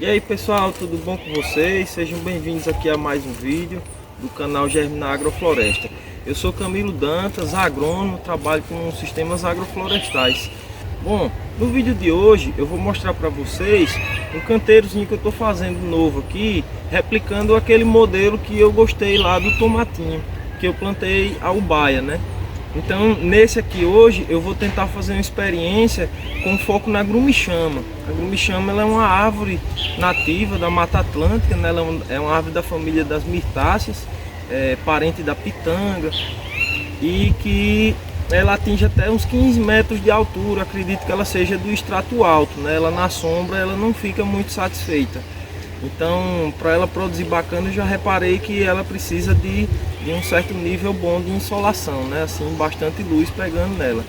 E aí pessoal, tudo bom com vocês? Sejam bem-vindos aqui a mais um vídeo do canal Germinar Agrofloresta. Eu sou Camilo Dantas, agrônomo, trabalho com sistemas agroflorestais. Bom, no vídeo de hoje eu vou mostrar para vocês um canteirozinho que eu estou fazendo novo aqui, replicando aquele modelo que eu gostei lá do tomatinho, que eu plantei a ubaia, né? Então nesse aqui hoje eu vou tentar fazer uma experiência com foco na grumichama. A grumichama ela é uma árvore nativa da Mata Atlântica, né? Ela é uma árvore da família das mirtáceas, parente da pitanga, e que ela atinge até uns 15 metros de altura. Acredito que ela seja do extrato alto, né? Ela na sombra ela não fica muito satisfeita. Então, para ela produzir bacana, eu já reparei que ela precisa de um certo nível bom de insolação, né? Assim, bastante luz pegando nela.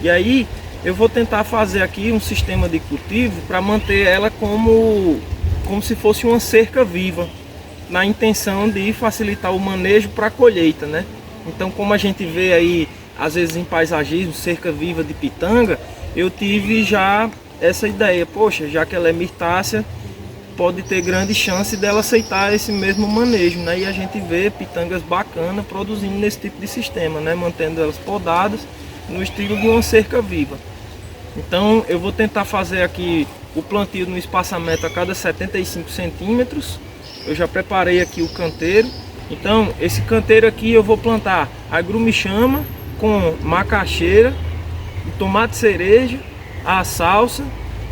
E aí, eu vou tentar fazer aqui um sistema de cultivo para manter ela como se fosse uma cerca viva, na intenção de facilitar o manejo para a colheita, né? Então, como a gente vê aí, às vezes em paisagismo, cerca viva de pitanga, eu tive já essa ideia, poxa, já que ela é mirtácea, pode ter grande chance dela aceitar esse mesmo manejo, né? E a gente vê pitangas bacanas produzindo nesse tipo de sistema, né? Mantendo elas podadas no estilo de uma cerca viva. Então eu vou tentar fazer aqui o plantio no espaçamento a cada 75 centímetros. Eu já preparei aqui o canteiro. Então esse canteiro aqui eu vou plantar a grumichama com macaxeira, o tomate cereja, a salsa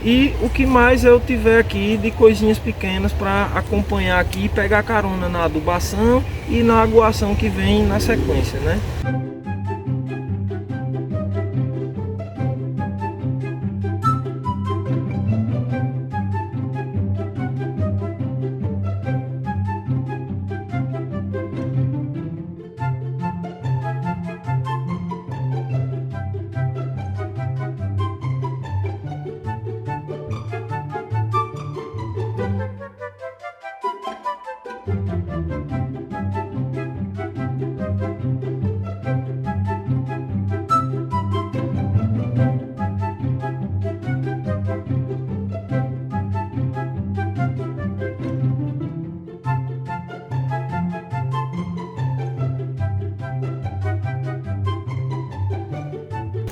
e o que mais eu tiver aqui de coisinhas pequenas para acompanhar aqui e pegar carona na adubação e na aguação que vem na sequência, né?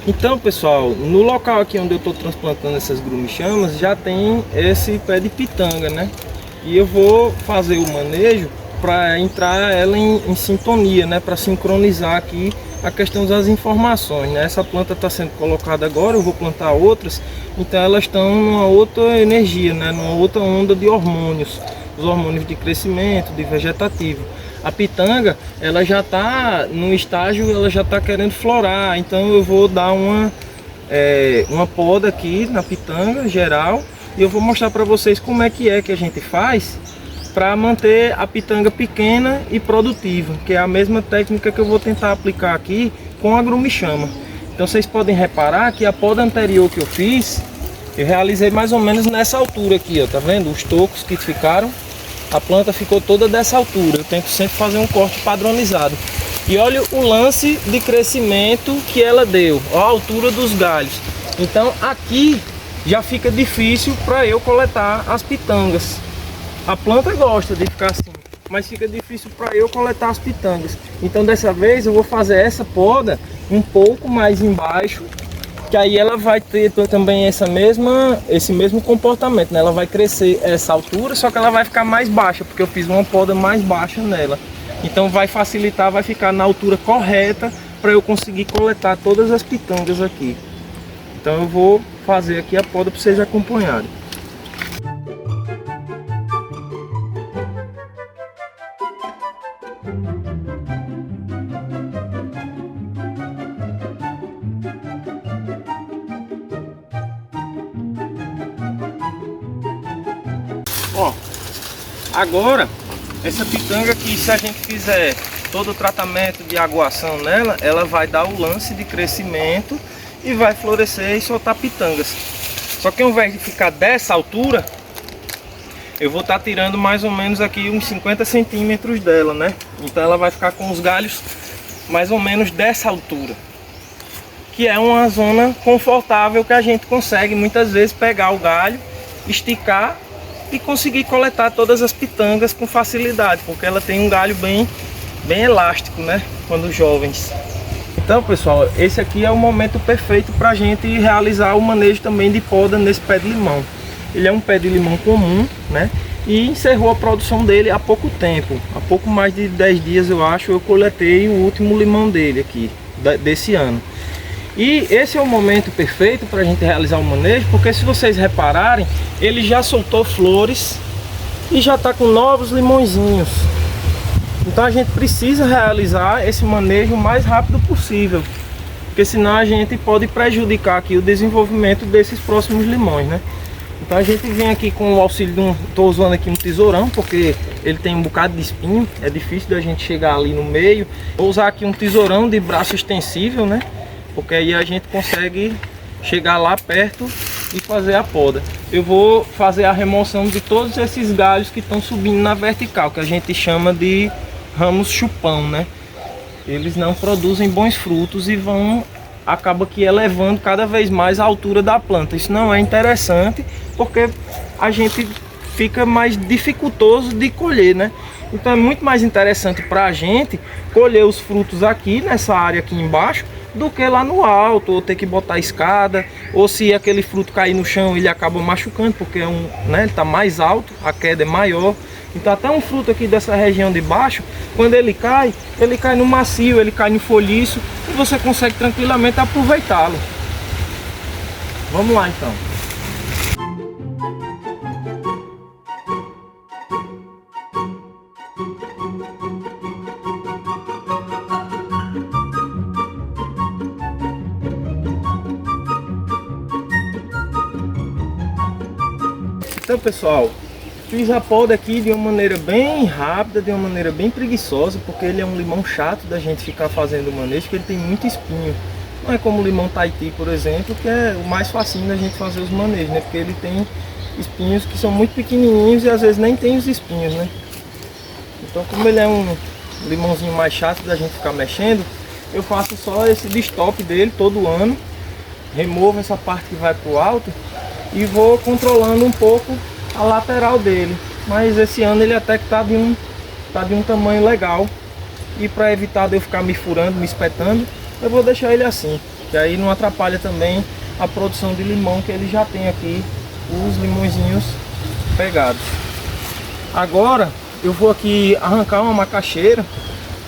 Então pessoal, no local aqui onde eu estou transplantando essas grumichamas já tem esse pé de pitanga, né? E eu vou fazer o manejo para entrar ela em sintonia, né? Para sincronizar aqui a questão das informações, né? Essa planta está sendo colocada agora, eu vou plantar outras, então elas estão numa outra energia, né? Numa outra onda de hormônios, os hormônios de crescimento, de vegetativo. A pitanga, ela já está no estágio, ela já está querendo florar, então eu vou dar uma poda aqui na pitanga geral e eu vou mostrar para vocês como é que a gente faz para manter a pitanga pequena e produtiva, que é a mesma técnica que eu vou tentar aplicar aqui com a grumichama. Então vocês podem reparar que a poda anterior que eu fiz, eu realizei mais ou menos nessa altura aqui, ó, tá vendo? Os tocos que ficaram. A planta ficou toda dessa altura. Eu tento sempre fazer um corte padronizado. E olha o lance de crescimento que ela deu, ó, a altura dos galhos. Então aqui já fica difícil para eu coletar as pitangas. A planta gosta de ficar assim, mas fica difícil para eu coletar as pitangas. Então dessa vez eu vou fazer essa poda um pouco mais embaixo, que aí ela vai ter também esse mesmo comportamento, né? Ela vai crescer essa altura, só que ela vai ficar mais baixa, porque eu fiz uma poda mais baixa nela. Então vai facilitar, vai ficar na altura correta para eu conseguir coletar todas as pitangas aqui. Então eu vou fazer aqui a poda para vocês acompanharem. Ó, agora essa pitanga aqui, se a gente fizer todo o tratamento de aguação nela, ela vai dar o lance de crescimento e vai florescer e soltar pitangas. Só que ao invés de ficar dessa altura, eu vou estar tirando mais ou menos aqui uns 50 centímetros dela, né? Então ela vai ficar com os galhos mais ou menos dessa altura, que é uma zona confortável que a gente consegue muitas vezes pegar o galho, esticar e conseguir coletar todas as pitangas com facilidade, porque ela tem um galho bem elástico, né, quando jovens. Então, pessoal, esse aqui é o momento perfeito para a gente realizar o manejo também de poda nesse pé de limão. Ele é um pé de limão comum, né, e encerrou a produção dele há pouco tempo. Há pouco mais de 10 dias, eu acho, eu coletei o último limão dele aqui, desse ano. E esse é o momento perfeito para a gente realizar o manejo, porque se vocês repararem, ele já soltou flores e já está com novos limõezinhos. Então a gente precisa realizar esse manejo o mais rápido possível, porque senão a gente pode prejudicar aqui o desenvolvimento desses próximos limões, né? Então a gente vem aqui com o auxílio de estou usando aqui um tesourão, porque ele tem um bocado de espinho, é difícil da gente chegar ali no meio. Vou usar aqui um tesourão de braço extensível, né? Porque aí a gente consegue chegar lá perto e fazer a poda. Eu vou fazer a remoção de todos esses galhos que estão subindo na vertical, que a gente chama de ramos chupão, né? Eles não produzem bons frutos e acaba que elevando cada vez mais a altura da planta. Isso não é interessante, porque a gente fica mais dificultoso de colher, né? Então é muito mais interessante para a gente colher os frutos aqui nessa área aqui embaixo do que lá no alto, ou ter que botar escada, ou se aquele fruto cair no chão ele acaba machucando, porque né, ele está mais alto, a queda é maior. Então até um fruto aqui dessa região de baixo, quando ele cai no macio, ele cai no folhiço e você consegue tranquilamente aproveitá-lo. Vamos lá então. Então, pessoal, fiz a poda aqui de uma maneira bem rápida, de uma maneira bem preguiçosa, porque ele é um limão chato da gente ficar fazendo o manejo, porque ele tem muito espinho. Não é como o limão Tahiti, por exemplo, que é o mais facinho da gente fazer os manejos, né? Porque ele tem espinhos que são muito pequenininhos e às vezes nem tem os espinhos, né? Então, como ele é um limãozinho mais chato da gente ficar mexendo, eu faço só esse destop dele todo ano, removo essa parte que vai para o alto e vou controlando um pouco a lateral dele. Mas esse ano ele até que tá de um tamanho legal, e para evitar de eu ficar me furando, me espetando, eu vou deixar ele assim, que aí não atrapalha também a produção de limão, que ele já tem aqui os limõezinhos pegados. Agora eu vou aqui arrancar uma macaxeira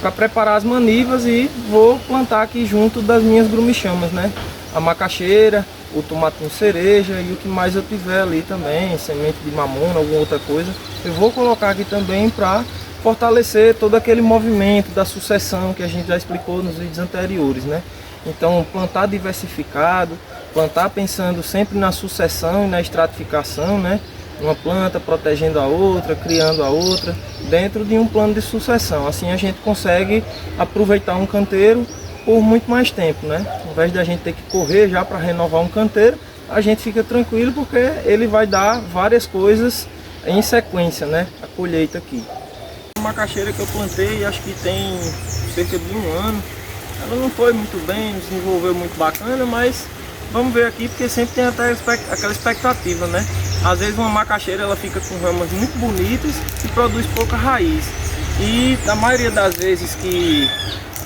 para preparar as manivas e vou plantar aqui junto das minhas grumichamas, né? A macaxeira, o tomatinho cereja e o que mais eu tiver ali também, semente de mamona, alguma outra coisa, eu vou colocar aqui também para fortalecer todo aquele movimento da sucessão que a gente já explicou nos vídeos anteriores, né? Então, plantar diversificado, plantar pensando sempre na sucessão e na estratificação, né? Uma planta protegendo a outra, criando a outra, dentro de um plano de sucessão. Assim a gente consegue aproveitar um canteiro por muito mais tempo, né? Ao invés de a gente ter que correr já para renovar um canteiro, a gente fica tranquilo porque ele vai dar várias coisas em sequência, né? A colheita aqui. Uma macaxeira que eu plantei, acho que tem cerca de um ano. Ela não foi muito bem, não desenvolveu muito bacana, mas vamos ver aqui, porque sempre tem até aquela expectativa, né? Às vezes uma macaxeira ela fica com ramas muito bonitas e produz pouca raiz. E na maioria das vezes que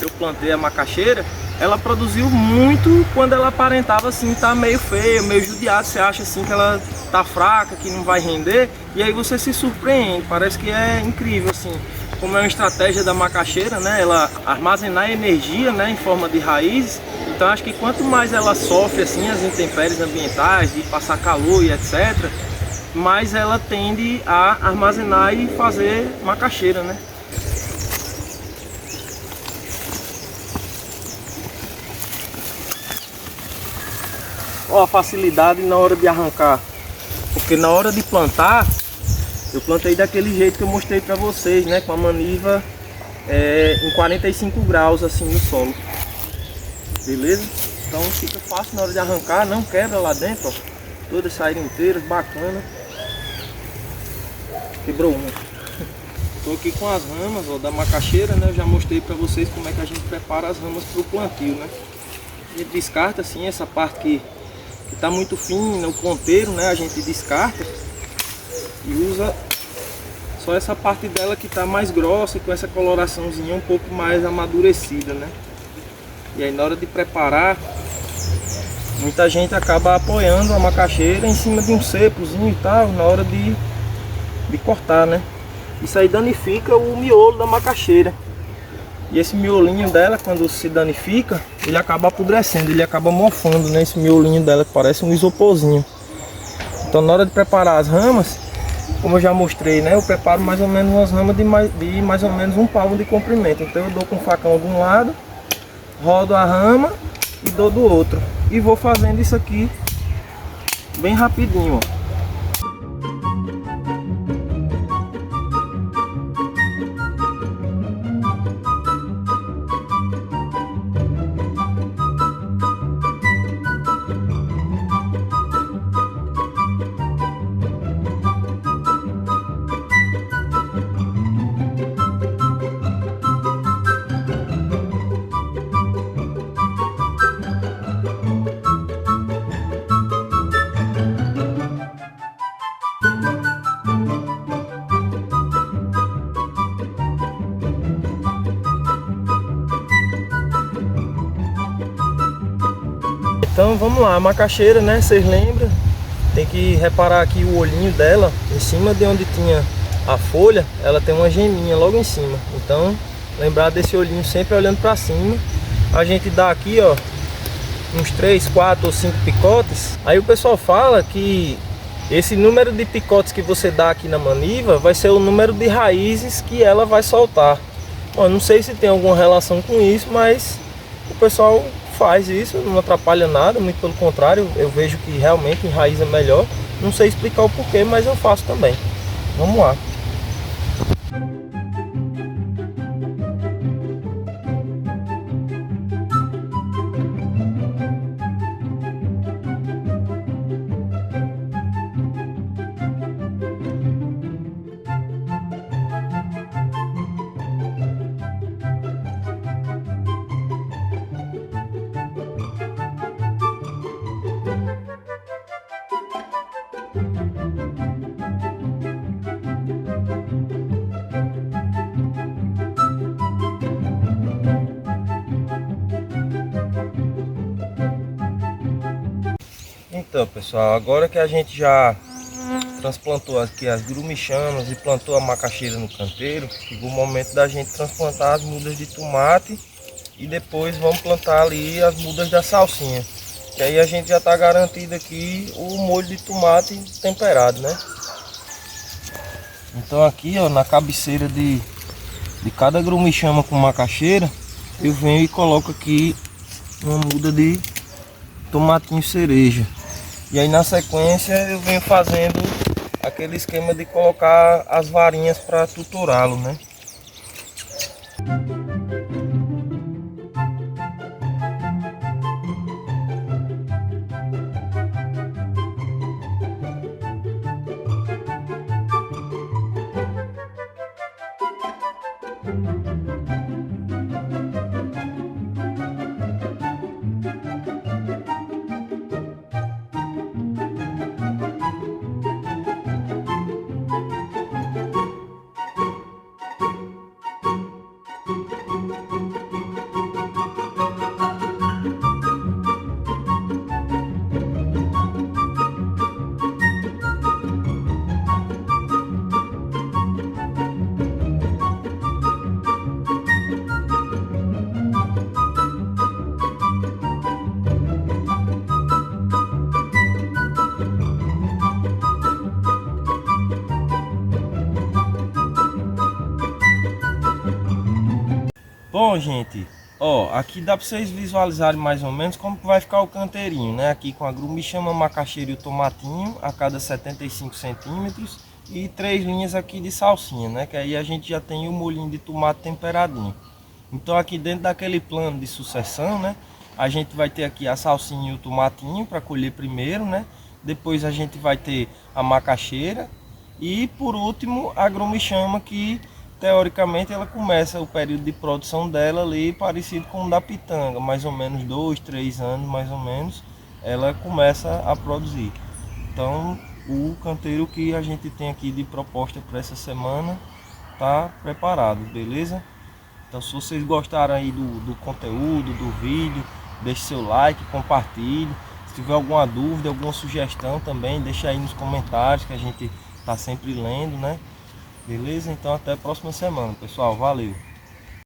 eu plantei a macaxeira, ela produziu muito quando ela aparentava assim, tá meio feia, meio judiada. Você acha assim que ela tá fraca, que não vai render, e aí você se surpreende. Parece que é incrível assim, como é uma estratégia da macaxeira, né? Ela armazenar energia, né, em forma de raízes. Então acho que quanto mais ela sofre assim as intempéries ambientais, de passar calor e etc, mais ela tende a armazenar e fazer macaxeira, né? Ó, a facilidade na hora de arrancar, porque na hora de plantar, eu plantei daquele jeito que eu mostrei para vocês, né, com a maniva em 45 graus assim no solo, beleza? Então fica fácil na hora de arrancar, não quebra lá dentro, ó, todas saíram inteiras, bacana. Quebrou uma. Tô aqui com as ramas, ó, da macaxeira, né? Eu já mostrei para vocês como é que a gente prepara as ramas para o plantio, né? A gente descarta assim essa parte que tá muito fina, o ponteiro, né? A gente descarta e usa só essa parte dela que está mais grossa e com essa coloraçãozinha um pouco mais amadurecida, né? E aí na hora de preparar, muita gente acaba apoiando a macaxeira em cima de um cepozinho e tal, na hora de cortar, né? Isso aí danifica o miolo da macaxeira. E esse miolinho dela, quando se danifica, ele acaba apodrecendo, ele acaba mofando, né? Esse miolinho dela que parece um isoporzinho. Então na hora de preparar as ramas, como eu já mostrei, né? Eu preparo mais ou menos umas ramas de mais ou menos um palmo de comprimento. Então eu dou com o facão de um lado, rodo a rama e dou do outro. E vou fazendo isso aqui bem rapidinho, ó. Então vamos lá, a macaxeira, né, vocês lembram? Tem que reparar aqui o olhinho dela, em cima de onde tinha a folha, ela tem uma geminha logo em cima. Então, lembrar desse olhinho sempre olhando para cima. A gente dá aqui, ó, uns 3, 4 ou 5 picotes. Aí o pessoal fala que esse número de picotes que você dá aqui na maniva vai ser o número de raízes que ela vai soltar. Bom, não sei se tem alguma relação com isso, mas o pessoal faz isso, não atrapalha nada, muito pelo contrário, eu vejo que realmente enraiza melhor. Não sei explicar o porquê, mas eu faço também. Vamos lá. Então pessoal, agora que a gente já transplantou aqui as grumichanas e plantou a macaxeira no canteiro, chegou o momento da gente transplantar as mudas de tomate e depois vamos plantar ali as mudas da salsinha. E aí a gente já está garantido aqui o molho de tomate temperado, né? Então aqui, ó, na cabeceira de cada grumichama com macaxeira, eu venho e coloco aqui uma muda de tomatinho cereja. E aí na sequência eu venho fazendo aquele esquema de colocar as varinhas para tutorá-lo, né? Bom, gente, ó, aqui dá para vocês visualizarem mais ou menos como que vai ficar o canteirinho, né? Aqui com a grumichama, macaxeira e o tomatinho a cada 75 centímetros e 3 linhas aqui de salsinha, né? Que aí a gente já tem o molhinho de tomate temperadinho. Então aqui dentro daquele plano de sucessão, né? A gente vai ter aqui a salsinha e o tomatinho para colher primeiro, né? Depois a gente vai ter a macaxeira e por último a grumichama, que teoricamente ela começa o período de produção dela ali parecido com o da pitanga, mais ou menos 2, 3 anos mais ou menos, ela começa a produzir. Então o canteiro que a gente tem aqui de proposta para essa semana tá preparado, beleza? Então se vocês gostaram aí do conteúdo, do vídeo, deixe seu like, compartilhe. Se tiver alguma dúvida, alguma sugestão também, deixa aí nos comentários que a gente tá sempre lendo, né? Beleza? Então até a próxima semana, pessoal. Valeu!